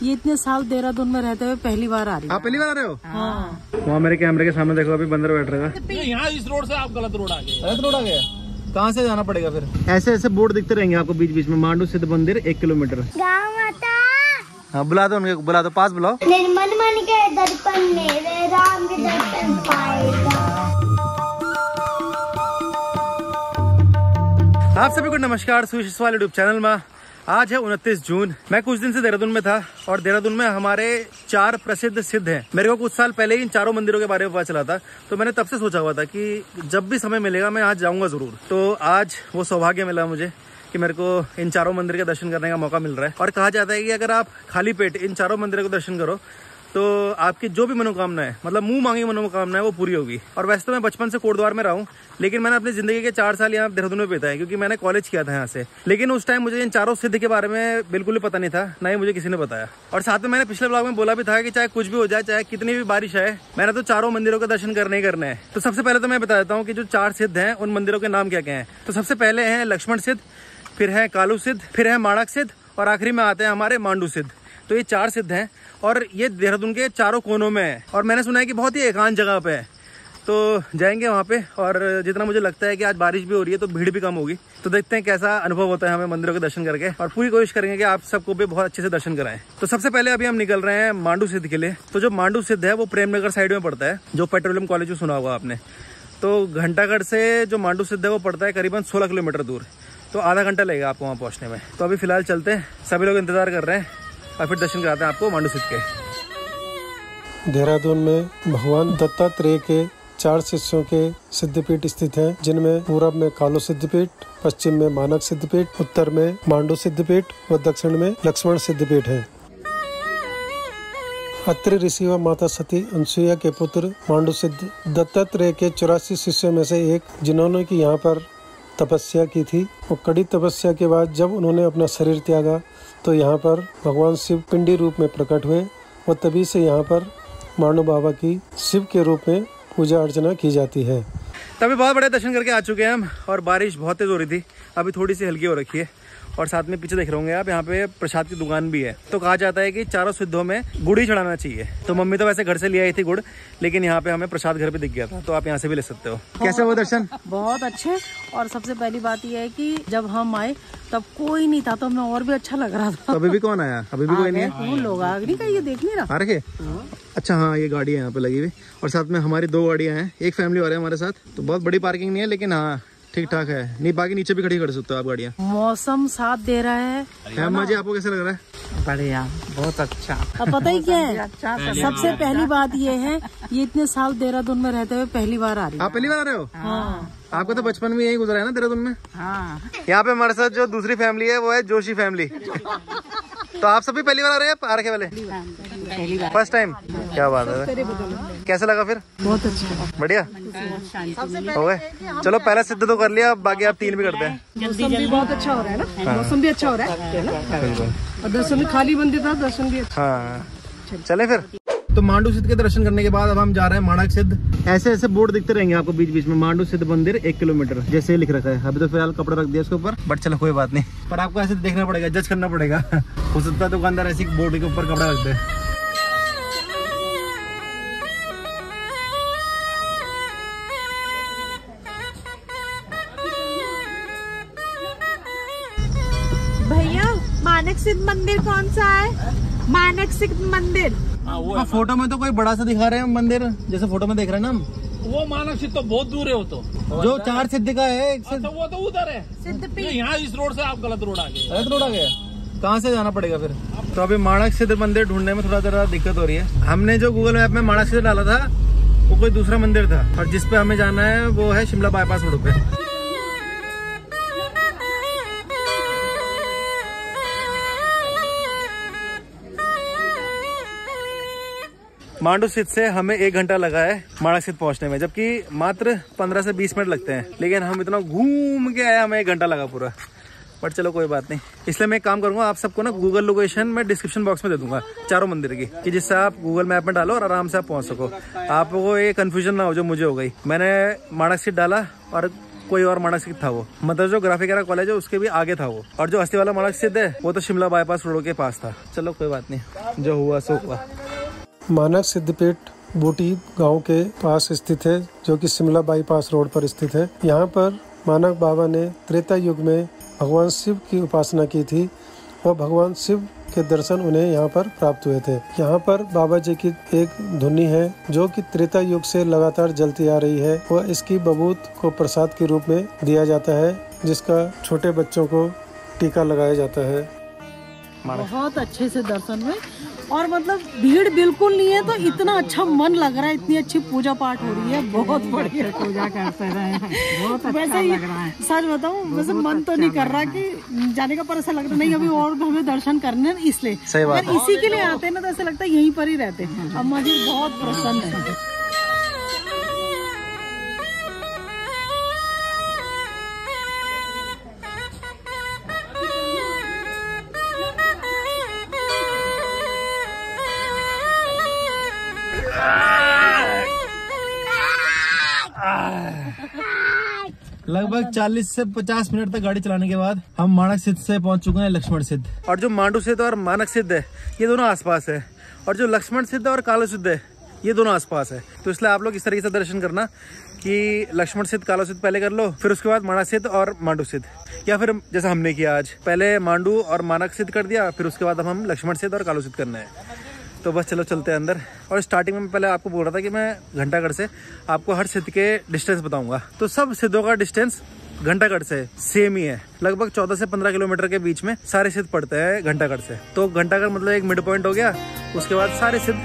ये इतने साल देहरादून में रहते हुए पहली बार आ रही है। आप पहली बार आ रहे हो? हाँ। वहाँ मेरे कैमरे के सामने देखो, अभी बंदर बैठ रहा है। यहाँ इस रोड से आप गलत रोड आ गए। गलत रोड आ गया? कहाँ से जाना पड़ेगा फिर? ऐसे ऐसे बोर्ड दिखते रहेंगे आपको बीच बीच में। मांडू सिद्ध मंदिर 1 किलोमीटर। हाँ बुला दो उनके, बुला दो, पास बुलाओ। निर्मल मन के दर्पण मेरे राम के दर्पण पाएगा। आप सभी को नमस्कार सुशील वाले यूट्यूब चैनल में। आज है 29 जून। मैं कुछ दिन से देहरादून में था और देहरादून में हमारे 4 प्रसिद्ध सिद्ध हैं। मेरे को कुछ साल पहले ही इन चारों मंदिरों के बारे में पता चला था, तो मैंने तब से सोचा हुआ था कि जब भी समय मिलेगा मैं आज जाऊंगा जरूर। तो आज वो सौभाग्य मिला मुझे कि मेरे को इन चारों मंदिर के दर्शन करने का मौका मिल रहा है। और कहा जाता है कि अगर आप खाली पेट इन चारों मंदिरों के दर्शन करो तो आपकी जो भी मनोकामना है, मतलब मुंह मांगी मनोकामना है, वो पूरी होगी। और वैसे तो मैं बचपन से कोटद्वार में रहा हूँ, लेकिन मैंने अपनी जिंदगी के 4 साल यहाँ देहरादून में बिताए, क्योंकि मैंने कॉलेज किया था यहाँ से। लेकिन उस टाइम मुझे इन चारों सिद्ध के बारे में बिल्कुल भी पता नहीं था, ना ही मुझे किसी ने बताया। और साथ में मैंने पिछले ब्लॉग में बोला भी था कि चाहे कुछ भी हो जाए, चाहे कितनी भी बारिश आए, मैंने तो चारों मंदिरों के दर्शन करने ही करने हैं। तो सबसे पहले तो मैं बता देता हूँ कि जो 4 सिद्ध हैं उन मंदिरों के नाम क्या क्या हैं। तो सबसे पहले है लक्ष्मण सिद्ध, फिर है कालू सिद्ध, फिर है माणक सिद्ध और आखिरी में आते हैं हमारे मांडू सिद्ध। तो ये 4 सिद्ध हैं और ये देहरादून के चारों कोनों में है। और मैंने सुना है कि बहुत ही एकांत जगह पे है, तो जाएंगे वहाँ पे। और जितना मुझे लगता है कि आज बारिश भी हो रही है तो भीड़ भी कम होगी, तो देखते हैं कैसा अनुभव होता है हमें मंदिरों के दर्शन करके। और पूरी कोशिश करेंगे कि आप सबको भी बहुत अच्छे से दर्शन कराएं। तो सबसे पहले अभी हम निकल रहे हैं मांडू सिद्ध के लिए। तो जो मांडू सिद्ध है वो प्रेमनगर साइड में पड़ता है, जो पेट्रोलियम कॉलेज में सुना होगा आपने। तो घंटागढ़ से जो मांडू सिद्ध है वो पड़ता है करीबन 16 किलोमीटर दूर। तो आधा घंटा लगेगा आपको वहाँ पहुँचने में। तो अभी फिलहाल चलते हैं, सभी लोग इंतजार कर रहे हैं और फिर दर्शन कराते हैं आपको मांडू सिद्ध के। देहरादून में भगवान दत्तात्रेय के 4 शिष्यों के सिद्धपीठ स्थित हैं, जिनमें पूरब में कालू सिद्धपीठ, पश्चिम में मानक सिद्धपीठ, उत्तर में मांडू सिद्धपीठ व दक्षिण में लक्ष्मण सिद्धपीठ है। अत्रि ऋषि व माता सती अनसुईया के पुत्र मांडू सिद्ध दत्तात्रेय के 84 शिष्यों में से एक, जिन्होंने की यहाँ पर तपस्या की थी। और कड़ी तपस्या के बाद जब उन्होंने अपना शरीर त्यागा तो यहाँ पर भगवान शिव पिंडी रूप में प्रकट हुए और तभी से यहाँ पर मांडू बाबा की शिव के रूप में पूजा अर्चना की जाती है। तभी बहुत बड़े दर्शन करके आ चुके हैं हम और बारिश बहुत तेज हो रही थी, अभी थोड़ी सी हल्की हो रखी है। और साथ में पीछे देख रहे होंगे आप, यहाँ पे प्रसाद की दुकान भी है। तो कहा जाता है कि चारों सिद्धों में गुड़ ही चढ़ाना चाहिए। तो मम्मी तो वैसे घर से ले आई थी गुड़, लेकिन यहाँ पे हमें प्रसाद घर पे दिख गया था, तो आप यहाँ से भी ले सकते हो। कैसे हुआ दर्शन? बहुत अच्छे। और सबसे पहली बात यह है कि जब हम आए तब कोई नहीं था, तो हमें और भी अच्छा लग रहा था। तो अभी भी कौन आया? अभी भी कोई नहीं है? वो लोग आ नहीं, ये देख नहीं रहा। आ रखे? अच्छा हाँ, ये गाड़ी है यहाँ पे लगी हुई और साथ में हमारी 2 गाड़ियाँ हैं, एक फैमिली वाले हमारे साथ। तो बहुत बड़ी पार्किंग नहीं है, लेकिन हाँ ठीक ठाक है। नहीं बाकी नीचे भी खड़ी कर सकते हो आप गाड़ियाँ। मौसम साथ दे रहा है। अम्मा जी आपको कैसा लग रहा है? बढ़िया, बहुत अच्छा। अब पता ही क्या है, सबसे पहली बात ये है, ये इतने साल देहरादून में रहते हुए पहली बार आ रही है। आप पहली बार आ रहे हो? हाँ। आपका तो बचपन में यही गुजरा है ना देहरादून में? हाँ। यहाँ पे हमारे साथ जो दूसरी फैमिली है वो है जोशी फैमिली। तो आप सभी पहली बार आ रहे हैं? आ रखे वाले फर्स्ट टाइम? क्या बात है, कैसा लगा फिर? बहुत अच्छा, बढ़िया हो गए। चलो पहला सिद्ध तो कर लिया, बाकी आप 3 भी करते हैं। मौसम भी बहुत अच्छा हो रहा है ना, मौसम भी अच्छा हो रहा है और दर्शन भी खाली मंदिर था, दर्शन भी अच्छा। हाँ चले फिर। तो मांडू सिद्ध के दर्शन करने के बाद अब हम जा रहे हैं माणक सिद्ध। ऐसे ऐसे बोर्ड दिखते रहेंगे आपको बीच बीच में। मांडू सिद्ध मंदिर 1 किलोमीटर जैसे लिख रखा है। अभी तो फिलहाल कपड़ा रख दिया इसके ऊपर, बट चलो कोई बात नहीं। पर आपको ऐसे देखना पड़ेगा, जज करना पड़ेगा। हो सकता है दुकानदार ऐसी बोर्ड के ऊपर कपड़ा रख दे। भैया मानक सिद्ध मंदिर कौन सा है? मानक सिद्ध मंदिर। हाँ, फोटो में तो कोई बड़ा सा दिखा रहे हैं मंदिर, जैसे फोटो में देख रहे हैं ना हम। वो मानक सिद्ध तो बहुत दूर है। वो तो जो 4 सिद्ध का है, एक सिद्ध वो तो उधर है सिद्धपीठ। यहाँ इस रोड से आप गलत रोड आ गए। गलत रोड आ गया? कहाँ से जाना पड़ेगा फिर? तो अभी माणक सिद्ध मंदिर ढूंढने में थोड़ा दिक्कत हो रही है। हमने जो गूगल मैप में माणक सिद्ध डाला था वो कोई दूसरा मंदिर था, और जिसपे हमें जाना है वो है शिमला बाईपास रोड पे। मांडू सिद्ध से हमें 1 घंटा लगा है माणक सिद्ध पहुंचने में, जबकि मात्र 15 से 20 मिनट लगते हैं। लेकिन हम इतना घूम के आए, हमें 1 घंटा लगा पूरा। बट चलो कोई बात नहीं। इसलिए मैं एक काम करूंगा, आप सबको ना गूगल लोकेशन मैं डिस्क्रिप्शन बॉक्स में दे दूंगा चारों मंदिर की, कि जिससे आप गूगल मैप में डालो और आराम से आप पहुंच सको। आपको ये कंफ्यूजन ना हो जो मुझे हो गई। मैंने माणक सिद्ध डाला और कोई और मानक सिद्ध था वो, मतलब जो ग्राफिका कॉलेज है उसके भी आगे था वो। और जो असली वाला मानक सिद्ध है वो तो शिमला बाईपास रोड के पास था। चलो कोई बात नहीं, जो हुआ सो हुआ। मानक सिद्धपीठ बूटी गांव के पास स्थित है, जो कि शिमला बाईपास रोड पर स्थित है। यहाँ पर मानक बाबा ने त्रेता युग में भगवान शिव की उपासना की थी और भगवान शिव के दर्शन उन्हें यहाँ पर प्राप्त हुए थे। यहाँ पर बाबा जी की एक धुनी है जो कि त्रेता युग से लगातार जलती आ रही है। वह इसकी बबूत को प्रसाद के रूप में दिया जाता है, जिसका छोटे बच्चों को टीका लगाया जाता है। बहुत अच्छे से दर्शन हुए और मतलब भीड़ बिल्कुल नहीं है, तो इतना अच्छा मन लग रहा है, इतनी अच्छी पूजा पाठ हो रही है, बहुत बढ़िया पूजा करते रहे, बहुत अच्छा लग रहा है। सच बताऊं, वैसे मन तो नहीं कर रहा कि जाने का, पर ऐसा लग रहा नहीं अभी और हमें दर्शन करने, इसलिए सही बात अगर इसी के लिए आते हैं ना तो ऐसा लगता है यहीं पर ही रहते हैं। अम्मा जी बहुत प्रसन्न है। लगभग 40 से 50 मिनट तक गाड़ी चलाने के बाद हम मानक सिद्ध से पहुंच चुके हैं लक्ष्मण सिद्ध। और जो मांडू सिद्ध और मानक सिद्ध है ये दोनों आसपास है, और जो लक्ष्मण सिद्ध और कालो सिद्ध है ये दोनों आसपास है। तो इसलिए आप लोग इस तरीके से दर्शन करना कि लक्ष्मण सिद्ध कालो सिद्ध पहले कर लो, फिर उसके बाद मानक सिद्ध और मांडू सिद्ध, या फिर जैसा हमने किया आज, पहले मांडू और मानक सिद्ध कर दिया, फिर उसके बाद हम लक्ष्मण सिद्ध और कालो सिद्ध करना है। तो बस चलो चलते हैं अंदर। और स्टार्टिंग में पहले आपको बोल रहा था कि मैं घंटागढ़ से आपको हर सिद्ध के डिस्टेंस बताऊंगा। तो सब सिद्धों का डिस्टेंस घंटागढ़ से सेम ही है, लगभग 14 से 15 किलोमीटर के बीच में सारे सिद्ध पड़ते हैं घंटागढ़ से। तो घंटागढ़ मतलब एक मिड पॉइंट हो गया, उसके बाद सारे सिद्ध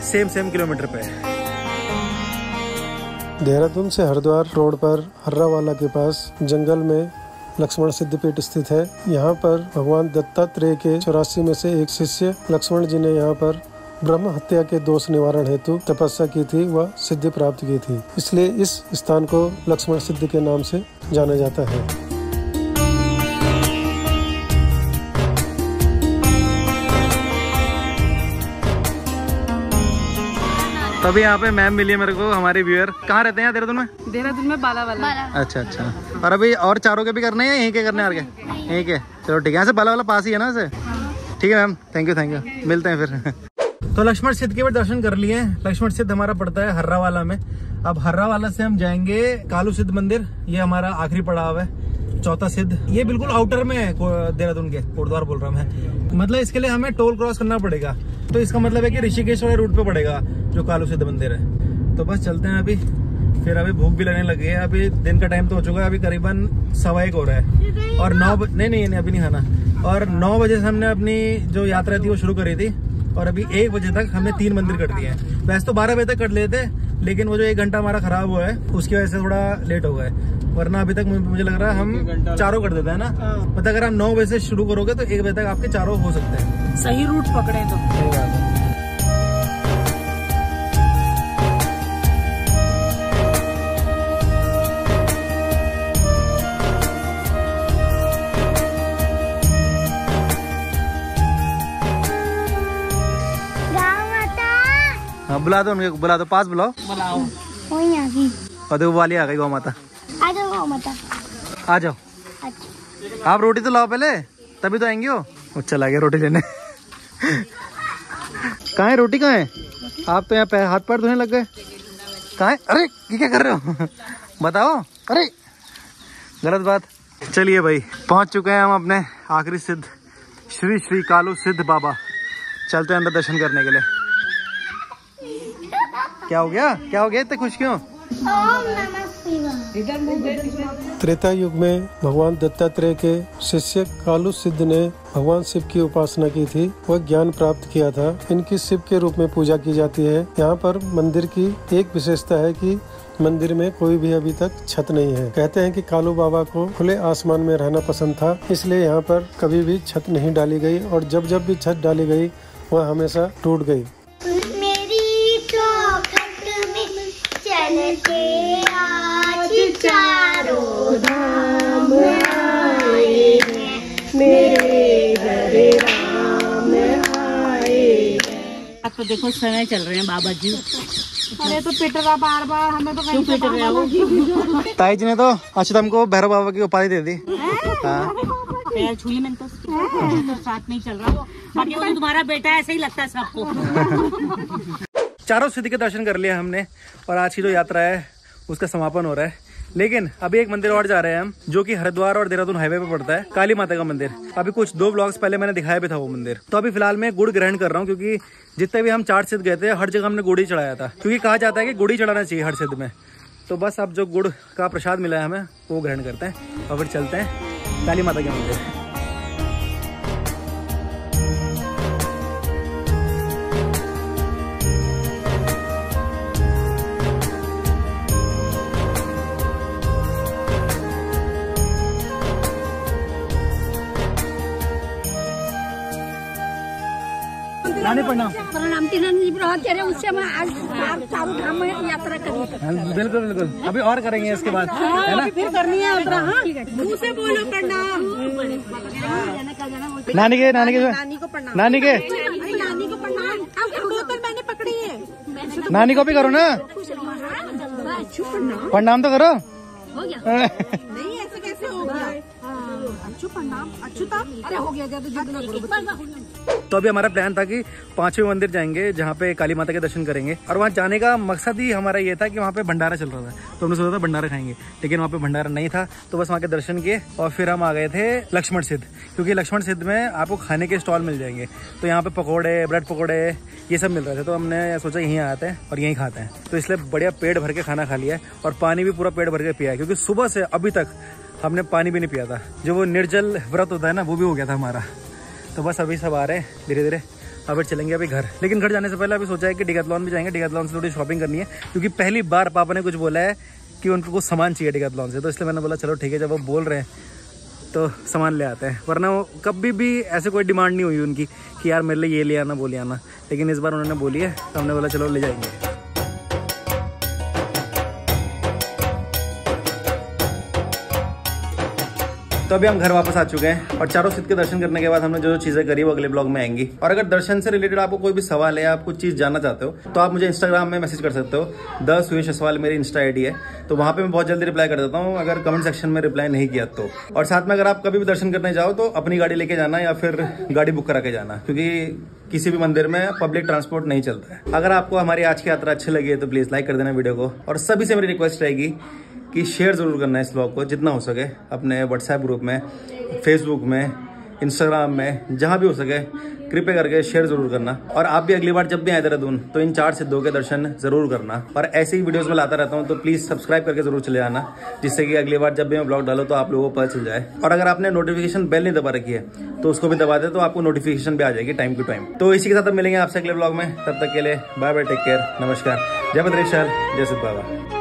सेम किलोमीटर पे है। देहरादून से हरिद्वार रोड पर हर्रावाला के पास जंगल में लक्ष्मण सिद्धपीठ स्थित है। यहाँ पर भगवान दत्तात्रेय के 84 में से एक शिष्य लक्ष्मण जी ने यहाँ पर ब्रह्म हत्या के दोष निवारण हेतु तपस्या की थी, वह सिद्धि प्राप्त की थी, इसलिए इस स्थान को लक्ष्मण सिद्धि के नाम से जाना जाता है। तभी यहाँ पे मैम मिली है मेरे को, हमारी व्यूअर। कहाँ रहते हैं देहरादून में? देहरादून में बालावाला। अच्छा अच्छा। और अभी और चारों के भी करने हैं, यहीं के करने हैं? यहीं के। चलो ठीक है, यहाँ से बालावाला पास ही है ना से। ठीक है मैम, थैंक यू, मिलते हैं फिर। तो लक्ष्मण सिद्ध के भी दर्शन कर लिए। लक्ष्मण सिद्ध हमारा पड़ता है हर्रावाला में। अब हर्रावाला से हम जाएंगे कालू सिद्ध मंदिर, ये हमारा आखिरी पड़ाव है, चौथा सिद्ध। ये बिल्कुल आउटर में है देहरादून के, कोटद्वार बोल रहा हूँ मैं। मतलब इसके लिए हमें टोल क्रॉस करना पड़ेगा, तो इसका मतलब है कि ऋषिकेश वाले रूट पे पड़ेगा जो कालू सिद्ध मंदिर है। तो बस चलते हैं अभी, फिर अभी भूख भी लगने लगी है। अभी दिन का टाइम तो हो चुका है, अभी करीबन 1:15 हो रहा है और 9 नहीं अभी नहीं खाना। और 9 बजे से हमने अपनी जो यात्रा थी वो शुरू करी थी और अभी 1 बजे तक हमने 3 मंदिर कर दिए हैं। वैसे तो 12 बजे तक कर लेते, लेकिन वो जो 1 घंटा हमारा खराब हुआ है उसकी वजह से थोड़ा लेट हो गए, वरना अभी तक मुझे लग रहा है हम चारों कर देते हैं ना। मतलब अगर आप 9 बजे से शुरू करोगे तो 1 बजे तक आपके चारों हो सकते हैं, सही रूट पकड़े तो। सही बात है। हाँ बुला दो उनके, बुला दो, पास बुलाओ। वही आ गई। और देखो वाली आ गई गौ माता। आ जाओ गौ माता, आ जाओ। आप रोटी तो लाओ पहले, तभी तो आएंगे वो। चला गया रोटी लेने। कहाँ है रोटी, कहाँ है? आप तो यहाँ हाथ पैर धोने लग गए। कहाँ है? अरे ये क्या कर रहे हो? बताओ। अरे गलत बात। चलिए भाई, पहुंच चुके हैं हम अपने आखिरी सिद्ध श्री श्री कालू सिद्ध बाबा। चलते हैं अंदर दर्शन करने के लिए। क्या हो गया, क्या हो गया, इतने खुश क्यों? त्रेता युग में भगवान दत्तात्रेय के शिष्य कालू सिद्ध ने भगवान शिव की उपासना की थी, वह ज्ञान प्राप्त किया था। इनकी शिव के रूप में पूजा की जाती है। यहाँ पर मंदिर की एक विशेषता है कि मंदिर में कोई भी अभी तक छत नहीं है। कहते हैं कि कालू बाबा को खुले आसमान में रहना पसंद था, इसलिए यहाँ पर कभी भी छत नहीं डाली गई, और जब भी छत डाली गई वह हमेशा टूट गई। के आज चारों धाम आए हैं, मेरे घर राम आए हैं। आप तो देखो समय चल रहे हैं बाबा जी, अरे तो पिट रहा बार बार, हमें तो कहीं पिट रहा वो। ताई जी ने तो अच्युतम को भैरव बाबा की उपाधि दे दी। हाँ। पैर छूली मैंने तो साथ नहीं चल रहा, बाकी वो तुम्हारा बेटा ऐसे ही लगता है सबको। चारों सिद्ध के दर्शन कर लिए हमने और आज की जो यात्रा है उसका समापन हो रहा है। लेकिन अभी एक मंदिर और जा रहे हैं हम, जो कि हरिद्वार और देहरादून हाईवे पे पड़ता है, काली माता का मंदिर। अभी कुछ 2 व्लॉग्स पहले मैंने दिखाया भी था वो मंदिर। तो अभी फिलहाल मैं गुड़ ग्रहण कर रहा हूँ, क्योंकि जितने भी हम 4 सिद्ध गए थे हर जगह हमने गुड़ ही चढ़ाया था, क्योंकि कहा जाता है कि गुड़ ही चढ़ाना चाहिए हर सिद्ध में। तो बस अब जो गुड़ का प्रसाद मिला है हमें वो ग्रहण करते हैं और फिर चलते हैं काली माता के मंदिर। नानी प्रणाम। प्रणाम। तीन बहुत कह रहे उससे मैं आज चारों धाम में यात्रा करी। बिल्कुल बिल्कुल, अभी और करेंगे इसके बाद, है ना? फिर करनी है यात्रा। मुँह से बोलो प्रणाम। नानी के नानी को प्रणाम। नानी के नानी को प्रणाम। बोतल मैंने पकड़ी है। नानी को भी करो ना, प्रणाम तो करो। नहीं ऐसे कैसे हो गया? प्रणाम अच्युतम। अरे हो गया। तो अभी हमारा प्लान था कि 5वें मंदिर जाएंगे जहाँ पे काली माता के दर्शन करेंगे, और वहाँ जाने का मकसद ही हमारा ये था कि वहाँ पे भंडारा चल रहा था, तो हमने सोचा था भंडारा खाएंगे, लेकिन वहाँ पे भंडारा नहीं था। तो बस वहाँ के दर्शन किए और फिर हम आ गए थे लक्ष्मण सिद्ध, क्योंकि लक्ष्मण सिद्ध में आपको खाने के स्टॉल मिल जाएंगे। तो यहाँ पे पकौड़े, ब्रेड पकौड़े ये सब मिल रहे थे, तो हमने सोचा यहीं आते हैं और यहीं खाते हैं। तो इसलिए बढ़िया पेट भर के खाना खा लिया है और पानी भी पूरा पेट भर के पिया है, क्योंकि सुबह से अभी तक हमने पानी भी नहीं पिया था। जो वो निर्जल व्रत होता है ना, वो भी हो गया था हमारा। तो बस अभी सब आ रहे हैं धीरे धीरे, अभी चलेंगे अभी घर। लेकिन घर जाने से पहले अभी सोचा है कि डिकैथलॉन भी जाएंगे, डिकैथलॉन से थोड़ी शॉपिंग करनी है, क्योंकि पहली बार पापा ने कुछ बोला है कि उनको कुछ सामान चाहिए डिकैथलॉन से। तो इसलिए मैंने बोला चलो ठीक है, जब वो बोल रहे हैं तो सामान ले आते हैं, वरना वो कभी भी ऐसे कोई डिमांड नहीं हुई उनकी कि यार मेरे लिए ये ले आना वो ले आना। लेकिन इस बार उन्होंने बोली है तो हमने बोला चलो ले जाएंगे। तो अभी हम घर वापस आ चुके हैं और चारों सिद्ध के दर्शन करने के बाद हमने जो चीजें करी वो अगले ब्लॉग में आएंगी। और अगर दर्शन से रिलेटेड आपको कोई भी सवाल है, आप कुछ चीज जानना चाहते हो, तो आप मुझे इंस्टाग्राम में मैसेज कर सकते हो। द सुयश असवाल मेरी इंस्टा आईडी है, तो वहां पे मैं बहुत जल्दी रिप्लाई कर देता हूँ, अगर कमेंट सेक्शन में रिप्लाई नहीं किया तो। और साथ में अगर आप कभी भी दर्शन करने जाओ तो अपनी गाड़ी लेके जाना या फिर गाड़ी बुक करा के जाना, क्योंकि किसी भी मंदिर में पब्लिक ट्रांसपोर्ट नहीं चलता है। अगर आपको हमारी आज की यात्रा अच्छी लगी है तो प्लीज लाइक कर देना वीडियो को, और सभी से मेरी रिक्वेस्ट रहेगी कि शेयर जरूर करना है इस ब्लॉग को जितना हो सके, अपने व्हाट्सएप ग्रुप में, फेसबुक में, इंस्टाग्राम में, जहां भी हो सके कृपया करके शेयर जरूर करना। और आप भी अगली बार जब भी आए देहरादून तो इन 4 सिद्धों के दर्शन जरूर करना। और ऐसे ही वीडियोस में लाता रहता हूं, तो प्लीज सब्सक्राइब करके जरूर चले आना, जिससे कि अगली बार जब भी मैं ब्लॉग डालो तो आप लोगों को पता चल जाए। और अगर आपने नोटिफिकेशन बेल नहीं दबा रखी है तो उसको भी दबा दे, तो आपको नोटिफिकेशन भी आ जाएगी टाइम टू टाइम। तो इसी के साथ अब मिलेंगे आपसे अगले ब्लॉग में, तब तक के लिए बाय बाय, टेक केयर, नमस्कार, जय भद्रेश्वर, जय सिद्ध बाबा।